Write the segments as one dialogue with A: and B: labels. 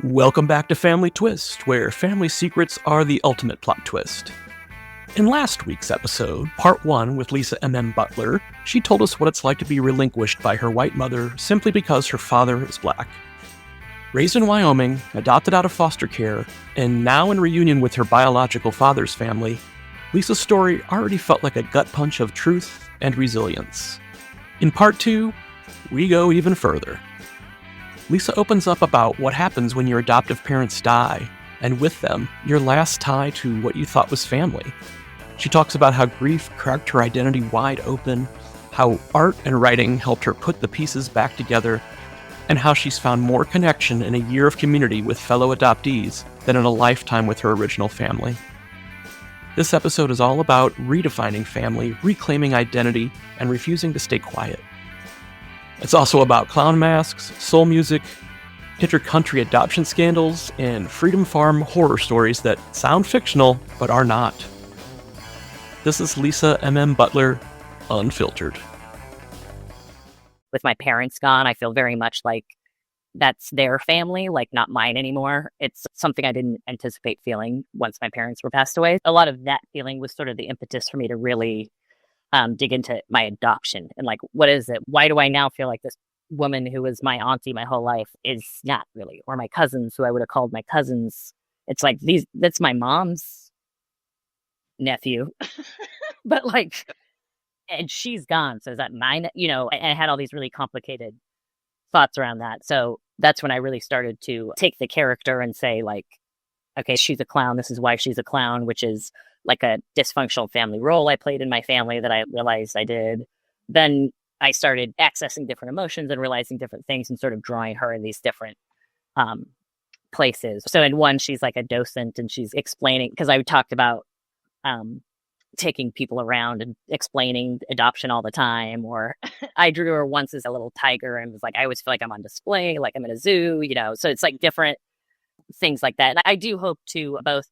A: Welcome back to Family Twist, where family secrets are the ultimate plot twist. In last week's episode, part 1 with Lisa M.M. Butler, she told us what it's like to be relinquished by her white mother simply because her father is black. Raised in Wyoming, adopted out of foster care, and now in reunion with her biological father's family, Lisa's story already felt like a gut punch of truth and resilience. In part 2, we go even further. Lisa opens up about what happens when your adoptive parents die, and with them, your last tie to what you thought was family. She talks about how grief cracked her identity wide open, how art and writing helped her put the pieces back together, and how she's found more connection in a year of community with fellow adoptees than in a lifetime with her original family. This episode is all about redefining family, reclaiming identity, and refusing to stay quiet. It's also about clown masks, soul music, inter-country adoption scandals, and Freedom Farm horror stories that sound fictional but are not. This is Lisa M.M. Butler, Unfiltered.
B: With my parents gone, I feel very much like that's their family, like not mine anymore. It's something I didn't anticipate feeling once my parents were passed away. A lot of that feeling was sort of the impetus for me to really dig into my adoption and like, what is it? Why do I now feel like this woman who was my auntie my whole life is not really, or my cousins who I would have called my cousins. It's like that's my mom's nephew, but like, and she's gone. So is that mine? And I had all these really complicated thoughts around that. So that's when I really started to take the character and say like, okay, she's a clown. This is why she's a clown, which is like a dysfunctional family role I played in my family that I realized I did. Then I started accessing different emotions and realizing different things and sort of drawing her in these different places. So in one, she's like a docent and she's explaining, because I talked about taking people around and explaining adoption all the time. Or I drew her once as a little tiger and was like, I always feel like I'm on display, like I'm in a zoo, so it's like different things like that. And I do hope to both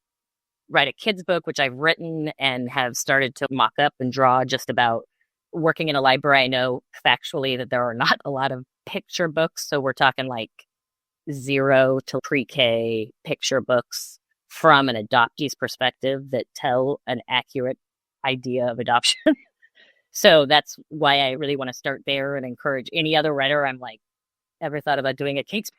B: write a kid's book, which I've written and have started to mock up and draw just about working in a library. I know factually that there are not a lot of picture books. So we're talking like 0 to pre-K picture books from an adoptee's perspective that tell an accurate idea of adoption. So that's why I really want to start there and encourage any other writer. I'm like, ever thought about doing a kid's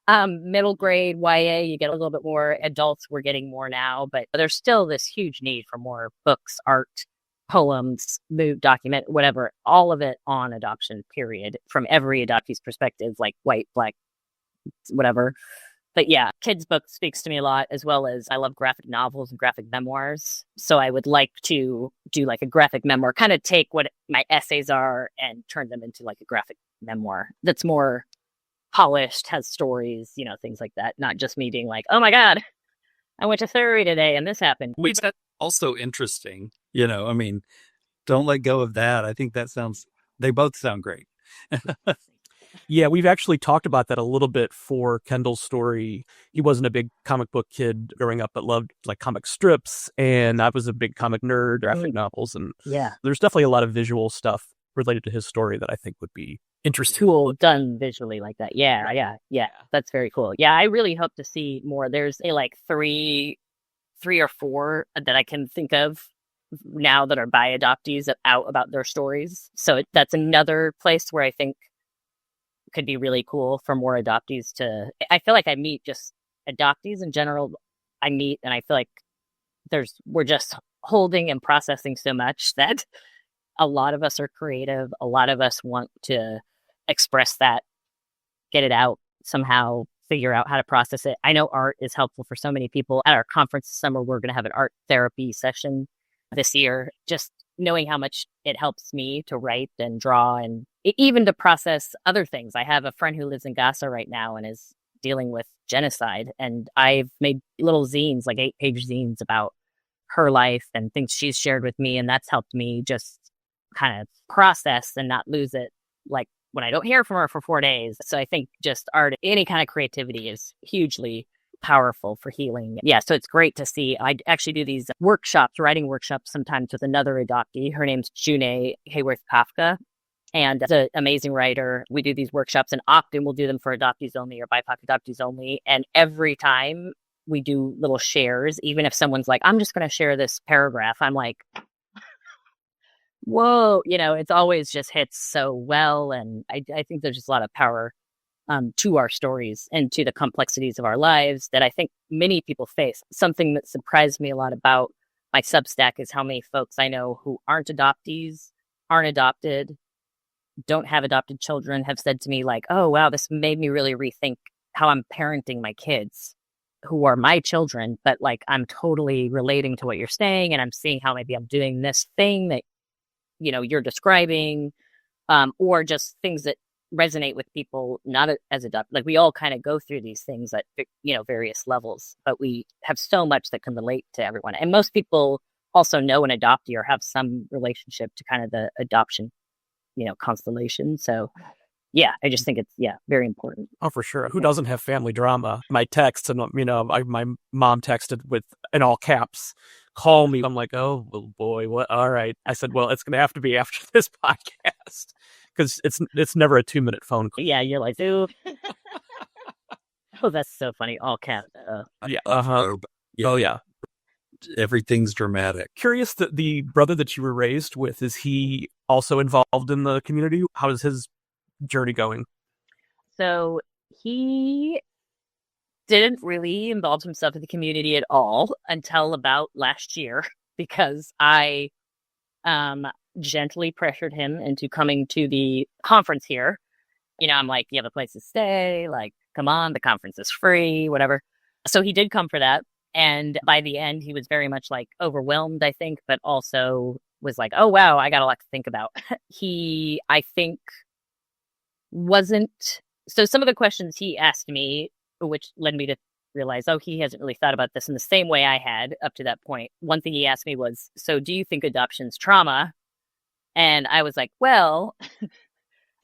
B: middle grade YA, you get a little bit more. Adults, we're getting more now, but there's still this huge need for more books, art, poems, document, whatever, all of it on adoption, period, from every adoptee's perspective, like white, black, whatever. But yeah, kids' book speaks to me a lot, as well as I love graphic novels and graphic memoirs. So I would like to do like a graphic memoir, kind of take what my essays are and turn them into like a graphic memoir that's more polished, has stories, things like that. Not just me being like, oh my God, I went to therapy today and this happened.
C: Wait, that's also interesting. Don't let go of that. I think they both sound great.
A: Yeah, we've actually talked about that a little bit for Kendall's story. He wasn't a big comic book kid growing up, but loved like comic strips. And I was a big comic nerd, graphic novels. And
B: yeah,
A: there's definitely a lot of visual stuff related to his story that I think would be interesting.
B: Cool, done visually like that. Yeah. That's very cool. Yeah, I really hope to see more. There's like three or four that I can think of now that are by adoptees out about their stories. So that's another place where I think could be really cool for more adoptees to. I feel like I meet just adoptees in general. And I feel like we're just holding and processing so much that a lot of us are creative. A lot of us want to express that, get it out somehow, figure out how to process it. I know art is helpful for so many people. At our conference this summer, we're going to have an art therapy session this year. Just knowing how much it helps me to write and draw and even to process other things. I have a friend who lives in Gaza right now and is dealing with genocide. And I've made little zines, like 8-page zines about her life and things she's shared with me. And that's helped me just kind of process and not lose it. Like when I don't hear from her for 4 days. So I think just art, any kind of creativity is hugely powerful for healing. Yeah, so it's great to see. I actually do these workshops, writing workshops sometimes with another adoptee. Her name's June Hayworth Kafka. and is an amazing writer. We do these workshops, and often we'll do them for adoptees only or BIPOC adoptees only. And every time we do little shares, even if someone's like, I'm just going to share this paragraph, I'm like, whoa, it's always just hits so well. And I think there's just a lot of power to our stories and to the complexities of our lives that I think many people face. Something that surprised me a lot about my Substack is how many folks I know who aren't adoptees, aren't adopted, don't have adopted children, have said to me like, oh, wow, this made me really rethink how I'm parenting my kids who are my children. But like, I'm totally relating to what you're saying. And I'm seeing how maybe I'm doing this thing that, you're describing, or just things that resonate with people not as adopted. Like we all kind of go through these things at, various levels, but we have so much that can relate to everyone. And most people also know an adoptee or have some relationship to kind of the adoption constellation. So yeah, I just think it's very important.
A: Oh, for sure. Who doesn't have family drama? My text, and my mom texted with in all caps, call me. I'm like, oh well, boy, what? All right. I said, well, it's going to have to be after this podcast because it's never a 2-minute phone call.
B: Yeah, you're like, ooh. Oh, that's so funny. All caps.
A: Yeah. Oh yeah.
C: Everything's dramatic.
A: Curious that the brother that you were raised with, is he also involved in the community? How is his journey going?
B: So he didn't really involve himself in the community at all until about last year, because I gently pressured him into coming to the conference here. I'm like, you have a place to stay, like, come on, the conference is free, whatever. So he did come for that. And by the end, he was very much like overwhelmed, I think, but also was like, oh, wow, I got a lot to think about. He, I think, wasn't. So some of the questions he asked me, which led me to realize, oh, he hasn't really thought about this in the same way I had up to that point. One thing he asked me was, so do you think adoption's trauma? And I was like, well,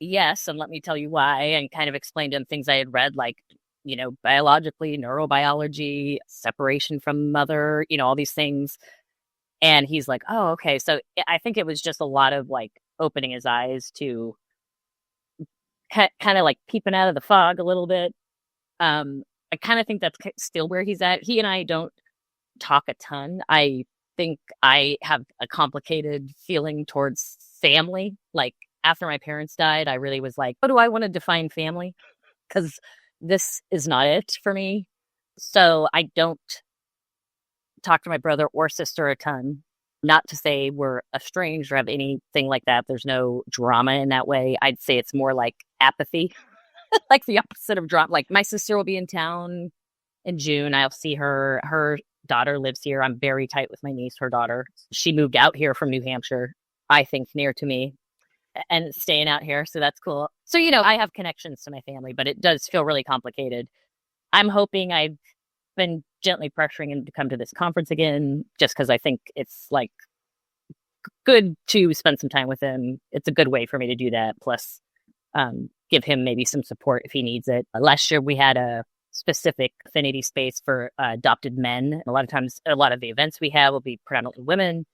B: yes. And let me tell you why, and kind of explained to him things I had read, like, biologically, neurobiology, separation from mother, all these things. And he's like, oh, okay. So I think it was just a lot of like opening his eyes to kind of like peeping out of the fog a little bit. I kind of think that's still where he's at. He and I don't talk a ton. I think I have a complicated feeling towards family. Like after my parents died, I really was like, what do I want to define family? Because this is not it for me. So I don't talk to my brother or sister a ton. Not to say we're estranged or have anything like that. There's no drama in that way. I'd say it's more like apathy, like the opposite of drama. Like my sister will be in town in June. I'll see her. Her daughter lives here. I'm very tight with my niece, her daughter. She moved out here from New Hampshire, I think near to me, and staying out here. So that's cool. So, I have connections to my family, but it does feel really complicated. I'm hoping I've been gently pressuring him to come to this conference again, just because I think it's like good to spend some time with him. It's a good way for me to do that. Plus, give him maybe some support if he needs it. Last year, we had a specific affinity space for adopted men. A lot of times, a lot of the events we have will be predominantly women.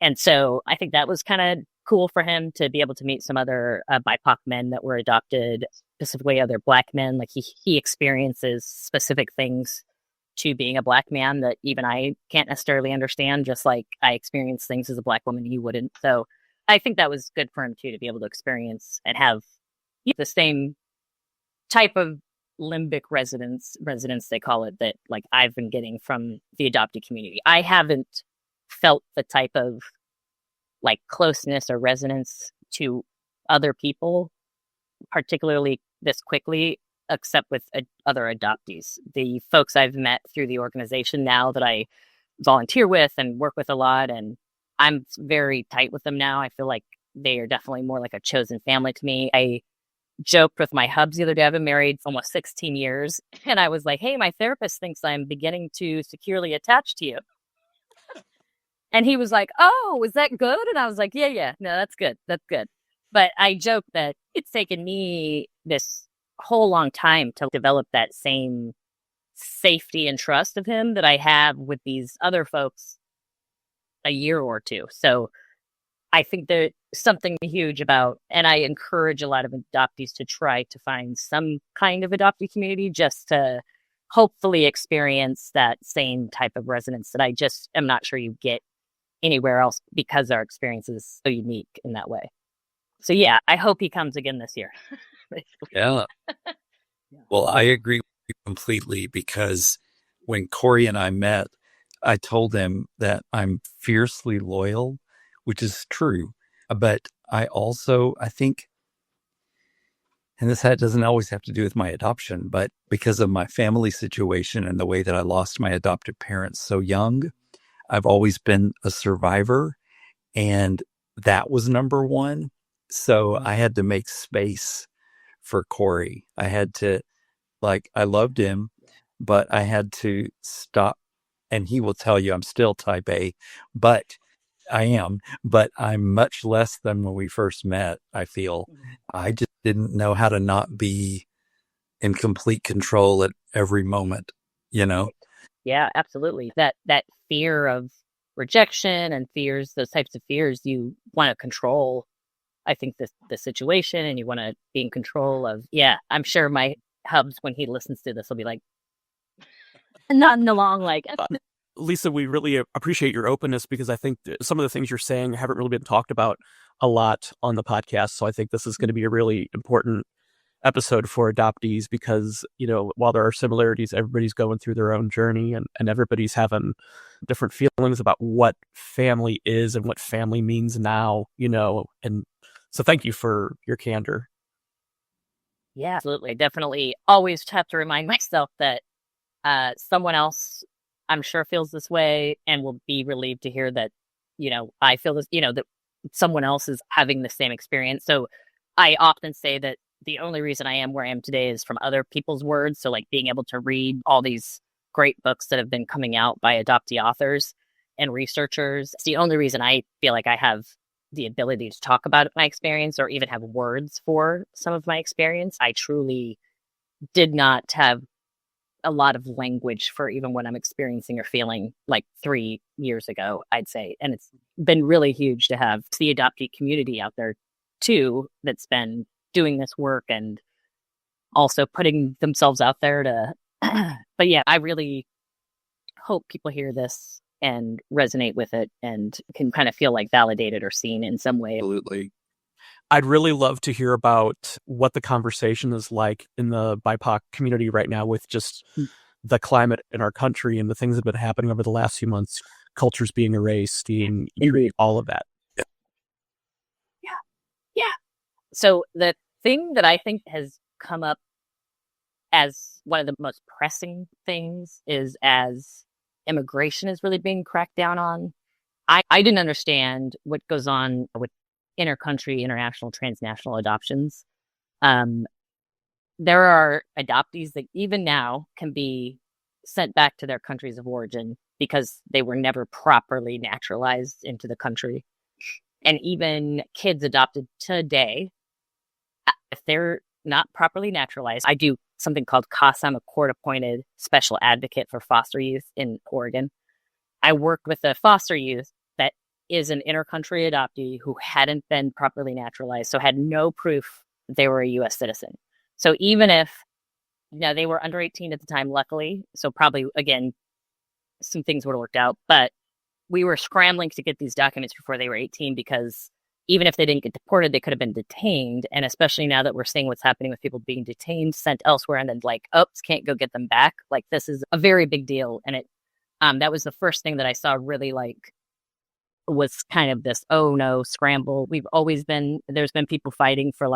B: And so I think that was kind of cool for him to be able to meet some other BIPOC men that were adopted, specifically other Black men. Like he experiences specific things to being a Black man that even I can't necessarily understand, just like I experience things as a Black woman he wouldn't. So I think that was good for him too, to be able to experience and have the same type of limbic resonance they call it, that like I've been getting from the adopted community. I haven't felt the type of like closeness or resonance to other people, particularly this quickly, except with other adoptees. The folks I've met through the organization now that I volunteer with and work with a lot, and I'm very tight with them now. I feel like they are definitely more like a chosen family to me. I joked with my hubs the other day. I've been married almost 16 years. And I was like, hey, my therapist thinks I'm beginning to securely attach to you. And he was like, oh, is that good? And I was like, yeah, no, that's good. That's good. But I joke that it's taken me this whole long time to develop that same safety and trust of him that I have with these other folks a year or two. So I think there's something huge about, and I encourage a lot of adoptees to try to find some kind of adoptee community just to hopefully experience that same type of resonance that I just am not sure you get anywhere else because our experience is so unique in that way. So yeah, I hope he comes again this year.
C: Yeah. Well, I agree with you completely, because when Corey and I met, I told him that I'm fiercely loyal, which is true. But I think, and this doesn't always have to do with my adoption, but because of my family situation and the way that I lost my adoptive parents so young, I've always been a survivor, and that was number one. So I had to make space for Corey. I had to, I loved him, but I had to stop. And he will tell you I'm still type A, but but I'm much less than when we first met, I feel. I just didn't know how to not be in complete control at every moment, you know?
B: Yeah, absolutely. That fear of rejection and fears, those types of fears, you want to control, I think, the situation, and you want to be in control of, I'm sure my hubs, when he listens to this, will be like, nodding along like,
A: Lisa, we really appreciate your openness, because I think some of the things you're saying haven't really been talked about a lot on the podcast. So I think this is going to be a really important episode for adoptees, because, while there are similarities, everybody's going through their own journey, and everybody's having different feelings about what family is and what family means now, and so thank you for your candor.
B: Yeah, absolutely. I definitely always have to remind myself that someone else, I'm sure, feels this way, and will be relieved to hear that, I feel this, that someone else is having the same experience. So I often say that the only reason I am where I am today is from other people's words. So being able to read all these great books that have been coming out by adoptee authors and researchers. It's the only reason I feel like I have the ability to talk about my experience, or even have words for some of my experience. I truly did not have a lot of language for even what I'm experiencing or feeling 3 years ago, I'd say. And it's been really huge to have the adoptee community out there too, that's been doing this work and also putting themselves out there to, but yeah, I really hope people hear this and resonate with it and can kind of feel validated or seen in some way.
C: Absolutely.
A: I'd really love to hear about what the conversation is like in the BIPOC community right now, with just the climate in our country and the things that have been happening over the last few months, cultures being erased, and all of that.
B: Yeah. So the thing that I think has come up as one of the most pressing things is, as immigration is really being cracked down on, I didn't understand what goes on with intercountry, international, transnational adoptions. There are adoptees that even now can be sent back to their countries of origin because they were never properly naturalized into the country. And even kids adopted today, if they're not properly naturalized, I do something called CASA. I'm a court-appointed special advocate for foster youth in Oregon. I work with a foster youth that is an intercountry adoptee who hadn't been properly naturalized, so had no proof they were a U.S. citizen. So even if they were under 18 at the time, luckily, so probably, again, some things would have worked out, but we were scrambling to get these documents before they were 18, because even if they didn't get deported, they could have been detained. And especially now that we're seeing what's happening with people being detained, sent elsewhere, and then oops, can't go get them back. This is a very big deal. And it, that was the first thing that I saw really was kind of this, oh no, scramble. There's been people fighting for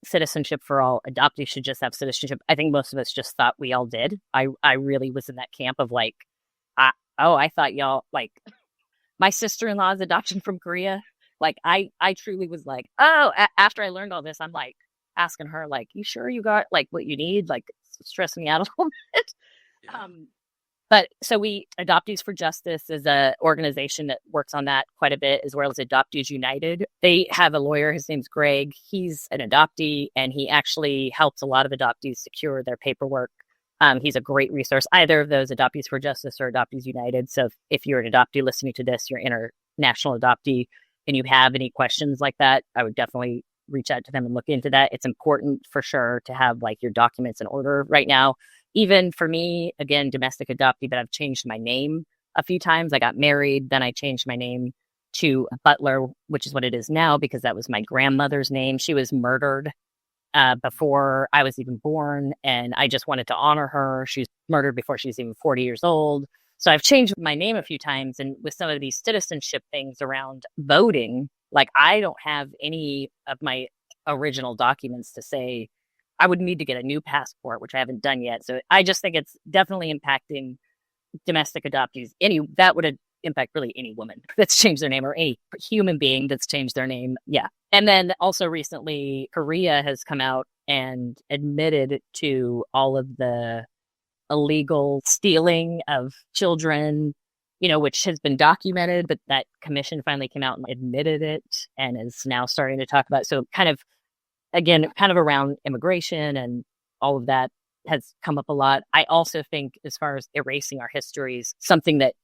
B: citizenship for all. Adoptees should just have citizenship. I think most of us just thought we all did. I really was in that camp of I thought y'all, my sister-in-law's adoption from Korea. I truly was after I learned all this, I'm asking her, you sure you got what you need? Stressing me out a little bit. Yeah. But so Adoptees for Justice is a organization that works on that quite a bit, as well as Adoptees United. They have a lawyer. His name's Greg. He's an adoptee, and he actually helps a lot of adoptees secure their paperwork. He's a great resource, either of those, Adoptees for Justice or Adoptees United. So if you're an adoptee listening to this, you're international adoptee, and you have any questions like that, I would definitely reach out to them and look into that. It's important for sure to have like your documents in order right now. Even for me, again, domestic adoptee, but I've changed my name a few times. I got married, then I changed my name to Butler, which is what it is now because that was my grandmother's name. She was murdered before I was even born, and I just wanted to honor her. She was murdered before she was even 40 years old. So I've changed my name a few times, and with some of these citizenship things around voting, like I don't have any of my original documents to say I would need to get a new passport, which I haven't done yet. So I just think it's definitely impacting domestic adoptees. That would impact really any woman that's changed their name or any human being that's changed their name. Yeah. And then also recently, Korea has come out and admitted to all of the illegal stealing of children, which has been documented, but that commission finally came out and admitted it and is now starting to talk about. So kind of around immigration and all of that has come up a lot. I also think as far as erasing our histories, something that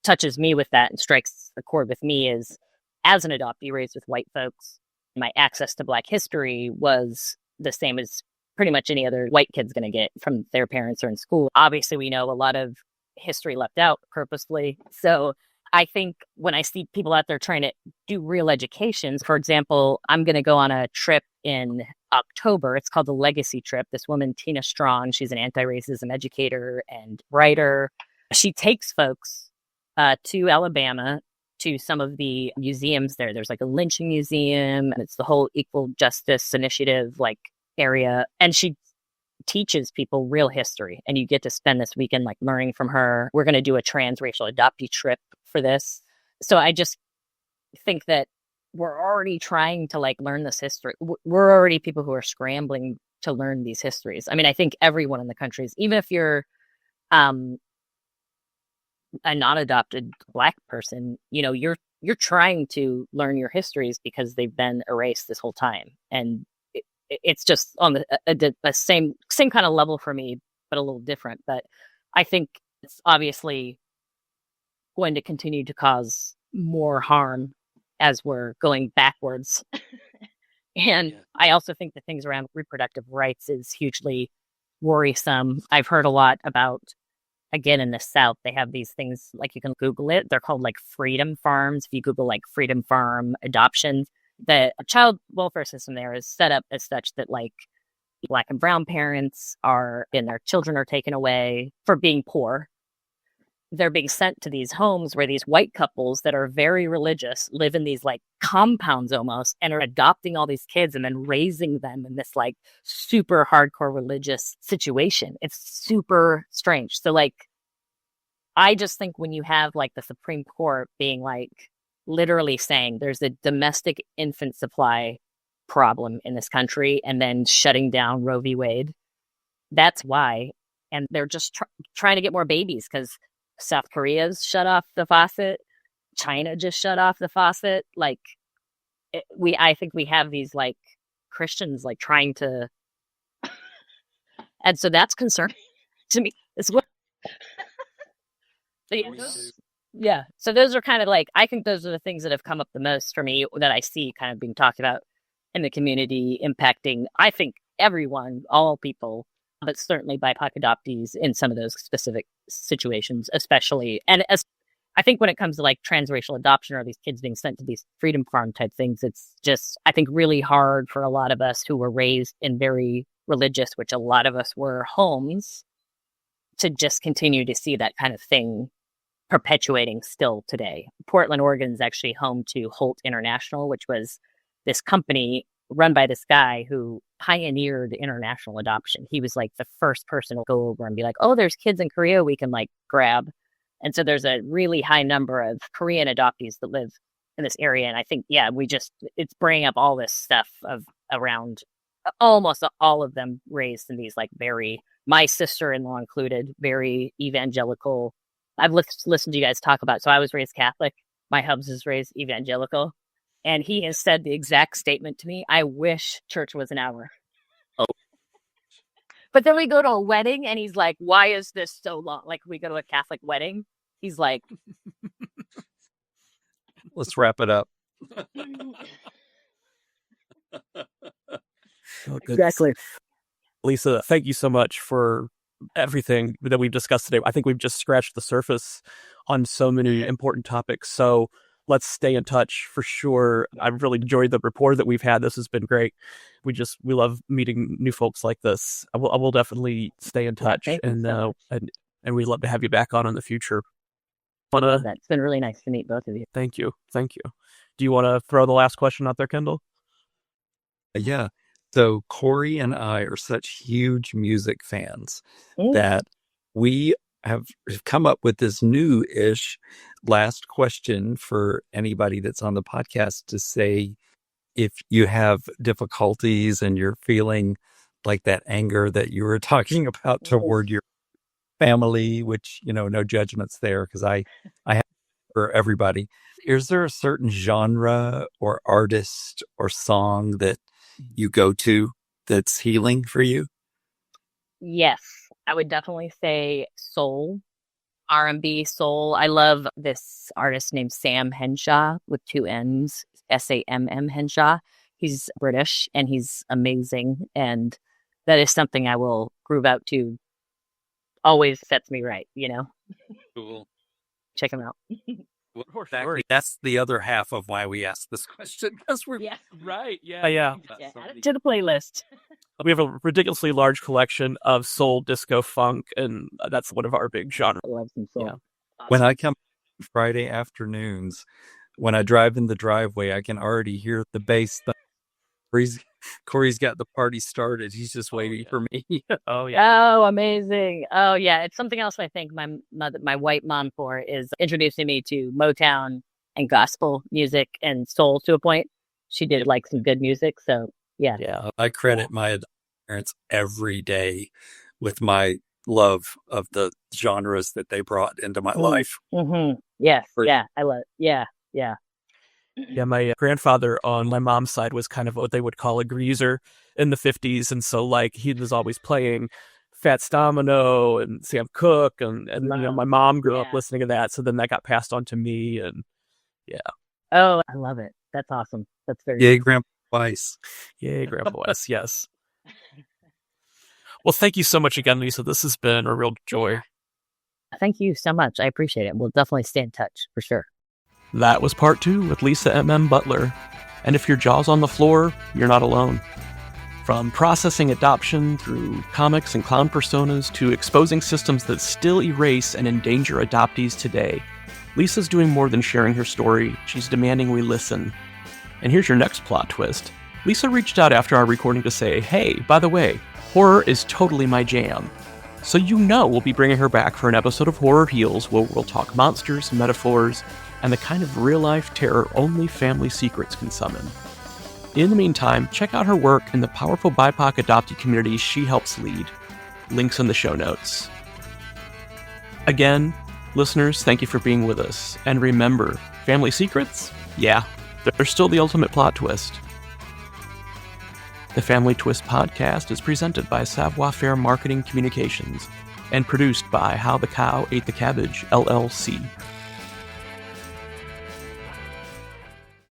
B: touches me with that and strikes a chord with me is as an adoptee raised with white folks, my access to Black history was the same as pretty much any other white kid's going to get from their parents or in school. Obviously, we know a lot of history left out purposefully. So I think when I see people out there trying to do real education, for example, I'm going to go on a trip in October. It's called the Legacy Trip. This woman, Tina Strong, she's an anti-racism educator and writer. She takes folks to Alabama to some of the museums there. There's like a lynching museum, and it's the whole equal justice initiative like area. And she teaches people real history, and you get to spend this weekend like learning from her. We're going to do a transracial adoptee trip for this. So I just think that we're already trying to like learn this history. We're already people who are scrambling to learn these histories. I mean, I think everyone in the country is, even if you're a non-adopted Black person, you're trying to learn your histories because they've been erased this whole time. And it's just on the same kind of level for me, but a little different. But I think it's obviously going to continue to cause more harm as we're going backwards. And I also think the things around reproductive rights is hugely worrisome. I've heard a lot about, again, in the South, they have these things, like you can Google it. They're called like freedom farms. If you Google like freedom farm adoption, the child welfare system there is set up as such that like Black and brown parents and their children are taken away for being poor. They're being sent to these homes where these white couples that are very religious live in these like compounds almost, and are adopting all these kids and then raising them in this like super hardcore religious situation. It's super strange. So like, I just think when you have like the Supreme Court being like literally saying there's a domestic infant supply problem in this country and then shutting down Roe v. Wade, that's why. And they're just trying to get more babies because South Korea's shut off the faucet. China just shut off the faucet. Like I think we have these like Christians like trying to, and so that's concerning to me as well. So those are kind of like, I think those are the things that have come up the most for me that I see kind of being talked about in the community, impacting, I think, everyone, all people, but certainly BIPOC adoptees in some of those specific situations, especially. And as I think when it comes to like transracial adoption or these kids being sent to these freedom farm type things, it's just, I think, really hard for a lot of us who were raised in very religious, which a lot of us were, homes, to just continue to see that kind of thing perpetuating still today. Portland, Oregon is actually home to Holt International, which was this company run by this guy who pioneered international adoption. He was like the first person to go over and be like, oh, there's kids in Korea we can like grab. And so there's a really high number of Korean adoptees that live in this area. And I think, it's bringing up all this stuff of around almost all of them raised in these like my sister-in-law included, very evangelical. I've listened to you guys talk about, so I was raised Catholic. My hubs is raised evangelical. And he has said the exact statement to me, I wish church was an hour. Oh. But then we go to a wedding and he's like, why is this so long? Like we go to a Catholic wedding. He's like,
C: let's wrap it up.
A: Oh, goodness.
B: Exactly.
A: Lisa, thank you so much for everything that we've discussed today. I think we've just scratched the surface on so many important topics. So let's stay in touch for sure. I've really enjoyed the rapport that we've had. This has been great. We love meeting new folks like this. I will definitely stay in touch,
B: thank you so much.
A: and we'd love to have you back on in the future.
B: It's been really nice to meet both of you.
A: Thank you. Do you want to throw the last question out there, Kendall?
C: Yeah. So Corey and I are such huge music fans that we have come up with this new-ish last question for anybody that's on the podcast to say, if you have difficulties and you're feeling like that anger that you were talking about toward your family, which, no judgments there, because I have for everybody. Is there a certain genre or artist or song that you go to that's healing for you?
B: Yes, I would definitely say soul, R&B soul. I love this artist named Sam Henshaw with 2 N's, Samm Henshaw. He's British and he's amazing. And that is something I will groove out to. Always sets me right,
C: Cool.
B: Check him out.
C: Well, exactly. That's the other half of why we asked this question, because we're
A: right. Yeah.
B: Add it to the playlist.
A: We have a ridiculously large collection of soul, disco, funk, and that's one of our big genres.
B: I love some soul.
A: Yeah.
C: When I come Friday afternoons, when I drive in the driveway, I can already hear the bass. Corey's got the party started. He's just waiting for me.
A: Oh, yeah.
B: Oh, amazing. Oh, yeah. It's something else I thank my white mom for, is introducing me to Motown and gospel music and soul to a point. She did like some good music. So, yeah.
C: Yeah. I credit my parents every day with my love of the genres that they brought into my life.
B: Mm-hmm. Yes. Yeah. I love it. Yeah. Yeah.
A: Yeah, my grandfather on my mom's side was kind of what they would call a greaser in the 50s. And so, he was always playing Fats Domino and Sam Cooke. And my mom grew up listening to that. So then that got passed on to me. And yeah.
B: Oh, I love it. That's awesome. That's very
C: Yay, Grandpa Weiss.
A: Yay, Grandpa Weiss. Yes. Well, thank you so much again, Lisa. This has been a real joy.
B: Thank you so much. I appreciate it. We'll definitely stay in touch for sure.
A: That was part 2 with Lisa M.M. Butler. And if your jaw's on the floor, you're not alone. From processing adoption through comics and clown personas to exposing systems that still erase and endanger adoptees today, Lisa's doing more than sharing her story. She's demanding we listen. And here's your next plot twist. Lisa reached out after our recording to say, hey, by the way, horror is totally my jam. So we'll be bringing her back for an episode of Horror Heals where we'll talk monsters, metaphors, and the kind of real-life terror only family secrets can summon. In the meantime, check out her work in the powerful BIPOC adoptee community she helps lead. Links in the show notes. Again, listeners, thank you for being with us. And remember, family secrets? Yeah, they're still the ultimate plot twist. The Family Twist podcast is presented by Savoir Faire Marketing Communications and produced by How the Cow Ate the Cabbage, LLC.